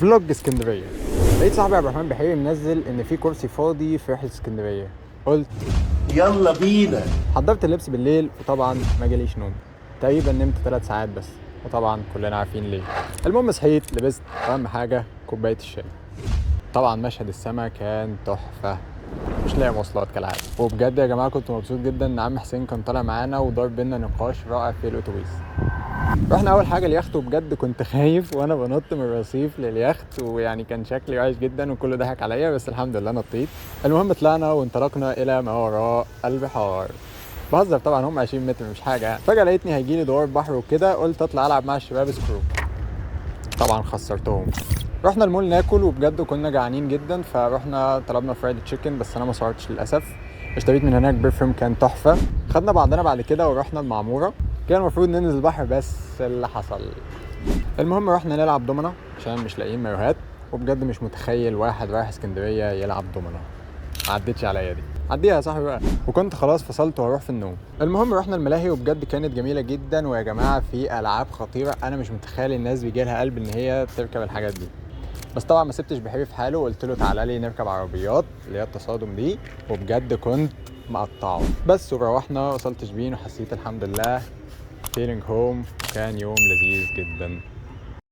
فلوج اسكندريه. لقيت صاحبي عبد الرحمن بحيري منزل ان في كرسي فاضي في رحله اسكندريه. قلت يلا بينا. حضرت اللبس بالليل وطبعا ما جاليش نوم. تقريبا نمت 3 ساعات بس، وطبعا كلنا عارفين ليه. المهم صحيت لبست، واهم حاجه كوبايه الشاي. طبعا مشهد السما كان تحفه، مش لاقي مواصلات كالعاده. وبجد يا جماعه كنت مبسوط جدا ان عم حسين كان طالع معانا ودار بينا نقاش رائع في الاتوبيس. رحنا اول حاجه اليخت، وبجد كنت خايف وانا بنط من الرصيف لليخت، ويعني كان شكلي وحش جدا وكله ضحك عليا، بس الحمد لله نطيت. المهم طلعنا وانطلقنا الى ما وراء البحار. بهزر طبعا، هم 20 متر مش حاجه يعني. فجاه لقيتني هيجيلي دوار بحر وكده، قلت اطلع العب مع الشباب سكرو. طبعا خسرتهم. رحنا المول ناكل، وبجد كنا جعانين جدا، فرحنا طلبنا فرايد تشيكن، بس انا ما صورتش للاسف. اشتريت من هناك برفيوم كان تحفه. خدنا بعضنا بعد كده ورحنا المعموره. كان المفروض ننزل البحر بس اللي حصل. المهم رحنا نلعب دومنا عشان مش لاقيين مايوهات. وبجد مش متخيل واحد رايح اسكندريه يلعب دومنا. ما عدتش عليا دي، عديها يا صاحبي بقى. وكنت خلاص فصلت وهروح في النوم. المهم رحنا الملاهي، وبجد كانت جميله جدا. ويا جماعه في العاب خطيره، انا مش متخيل الناس بيجي لها قلب ان هي تركب الحاجات دي. بس طبعا ما سبتش بحيري في حاله، وقلت له تعالى لي نركب عربيات اللي هي التصادم دي. وبجد كنت مقطعه. بس وروحنا وصلت شبين وحسيت الحمد لله feeling home. كان يوم لذيذ جدا.